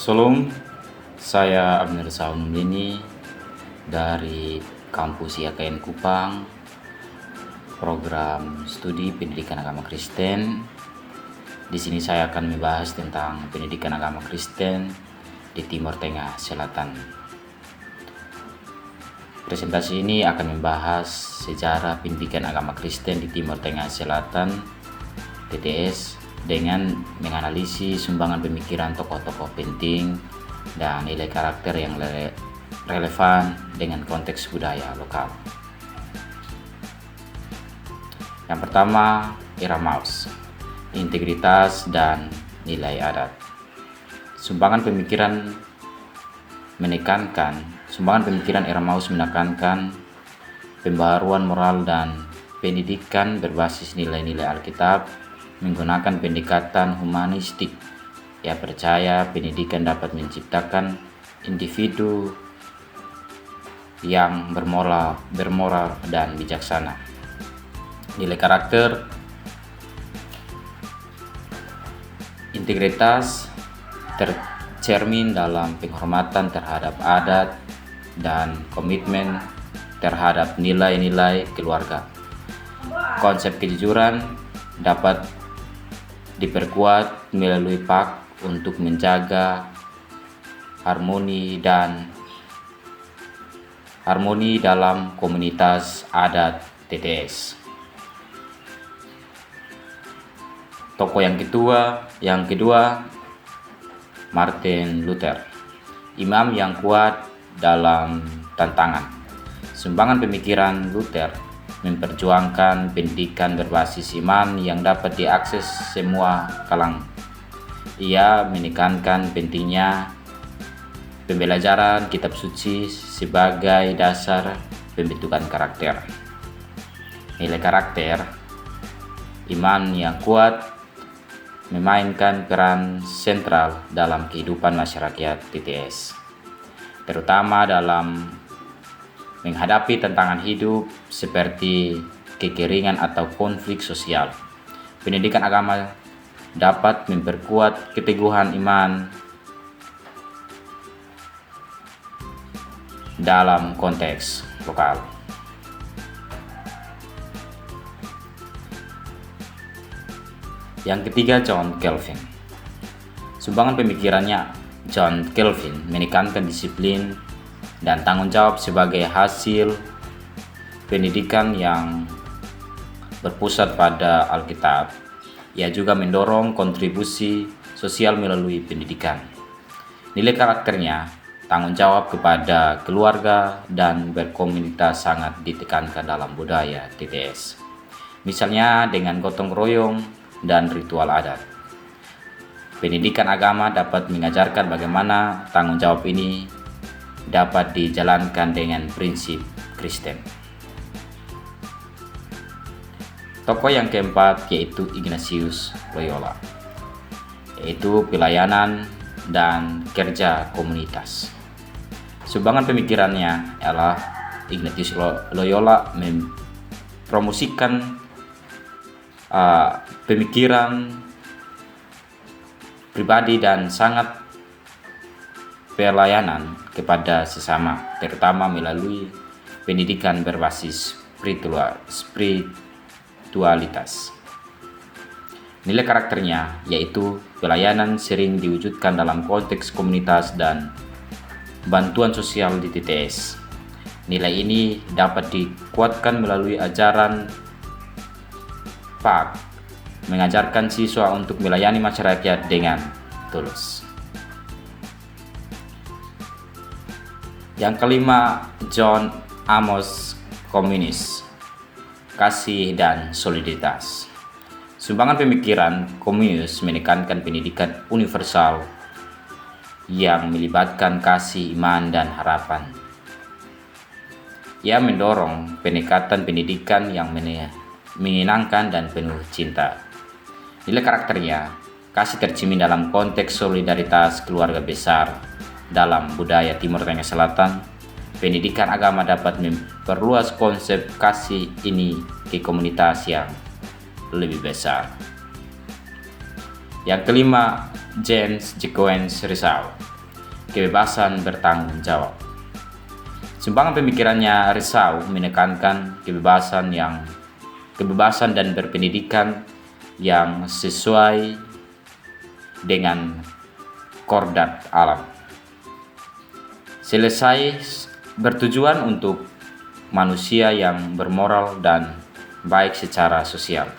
Shalom, saya Abner Saun ini dari kampus IAKN Kupang, program studi pendidikan agama Kristen. Di sini saya akan membahas tentang pendidikan agama Kristen di Timur Tengah Selatan. Presentasi ini akan membahas sejarah pendidikan agama Kristen di Timur Tengah Selatan (TTS) dengan menganalisis sumbangan pemikiran tokoh-tokoh penting dan nilai karakter yang relevan dengan konteks budaya lokal. Yang pertama, Erasmus, integritas dan nilai adat. Sumbangan pemikiran Erasmus menekankan pembaharuan moral dan pendidikan berbasis nilai-nilai Alkitab, menggunakan pendekatan humanistik. Ia percaya pendidikan dapat menciptakan individu yang bermoral dan bijaksana. Nilai karakter, integritas tercermin dalam penghormatan terhadap adat dan komitmen terhadap nilai-nilai keluarga. Konsep kejujuran dapat diperkuat melalui pakt untuk menjaga harmoni dalam komunitas adat TTS. Tokoh yang kedua, Martin Luther, imam yang kuat dalam tantangan. Sumbangan pemikiran Luther memperjuangkan pendidikan berbasis iman yang dapat diakses semua kalangan. Ia menekankan pentingnya pembelajaran kitab suci sebagai dasar pembentukan karakter. Nilai karakter, iman yang kuat memainkan peran sentral dalam kehidupan masyarakat TTS, terutama dalam menghadapi tantangan hidup seperti kekeringan atau konflik sosial. Pendidikan agama dapat memperkuat keteguhan iman dalam konteks lokal. Yang ketiga, John Calvin. Sumbangan pemikirannya, John Calvin menekankan disiplin dan tanggung jawab sebagai hasil pendidikan yang berpusat pada Alkitab. Ia juga mendorong kontribusi sosial melalui pendidikan. Nilai karakternya, tanggung jawab kepada keluarga dan berkomunitas sangat ditekankan dalam budaya TTS. Misalnya dengan gotong royong dan ritual adat. Pendidikan agama dapat mengajarkan bagaimana tanggung jawab ini dapat dijalankan dengan prinsip Kristen. Tokoh yang keempat yaitu Ignatius Loyola, yaitu pelayanan dan kerja komunitas. Sumbangan pemikirannya adalah Ignatius Loyola mempromosikan pemikiran pribadi dan sangat pelayanan kepada sesama, terutama melalui pendidikan berbasis spiritualitas. Nilai karakternya yaitu pelayanan sering diwujudkan dalam konteks komunitas dan bantuan sosial di TTS. Nilai ini dapat dikuatkan melalui ajaran PAK, mengajarkan siswa untuk melayani masyarakat dengan tulus. Yang kelima, John Amos Comenius, kasih dan solidaritas. Sumbangan pemikiran Comenius menekankan pendidikan universal yang melibatkan kasih, iman, dan harapan. Ia mendorong pendekatan pendidikan yang menyenangkan dan penuh cinta. Nilai karakternya, kasih tercermin dalam konteks solidaritas keluarga besar. Dalam budaya Timur Tengah Selatan, pendidikan agama dapat memperluas konsep kasih ini ke komunitas yang lebih besar. Yang kelima, James Jacques Rousseau, kebebasan bertanggung jawab. Sumbangan pemikirannya Risau menekankan kebebasan dan berpendidikan yang sesuai dengan kodrat alam. Selesai bertujuan untuk manusia yang bermoral dan baik secara sosial.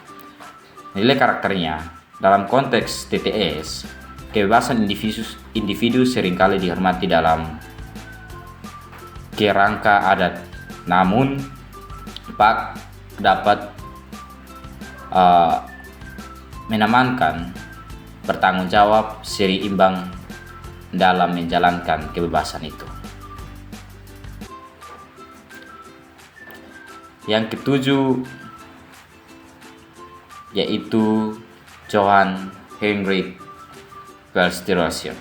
Nilai karakternya dalam konteks TTS, kebebasan individu seringkali dihormati dalam kerangka adat, namun Pak dapat mengamankan bertanggung jawab seimbang dalam menjalankan kebebasan itu. Yang ketujuh yaitu Johann Heinrich Gelstration,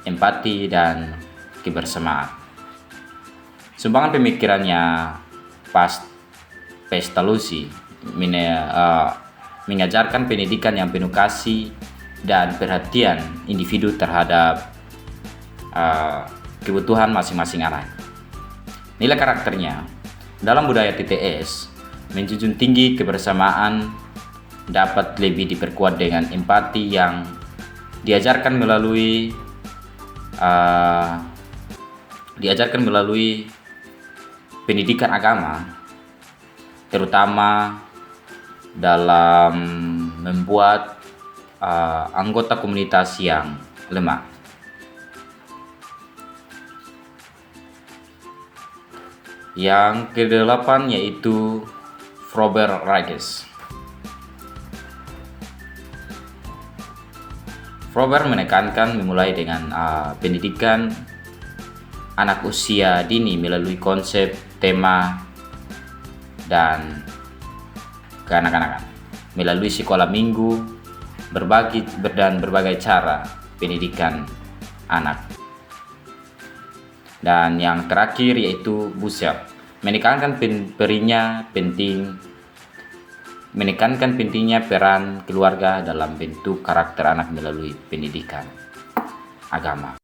empati dan kebersamaan. Sumbangan pemikirannya Pestalozzi mengajarkan pendidikan yang penuh kasih dan perhatian individu terhadap kebutuhan masing-masing anak. Nilai karakternya dalam budaya TTS menjunjung tinggi kebersamaan, dapat lebih diperkuat dengan empati yang diajarkan melalui pendidikan agama, terutama dalam membuat anggota komunitas yang lemah. Yang kedelapan yaitu Frober Regis. Frober menekankan memulai dengan pendidikan anak usia dini melalui konsep, tema, dan kekanak-kanakan melalui sekolah minggu, berbagai cara pendidikan anak. Dan yang terakhir yaitu Bussell menekankan pentingnya peran keluarga dalam bentuk karakter anak melalui pendidikan agama.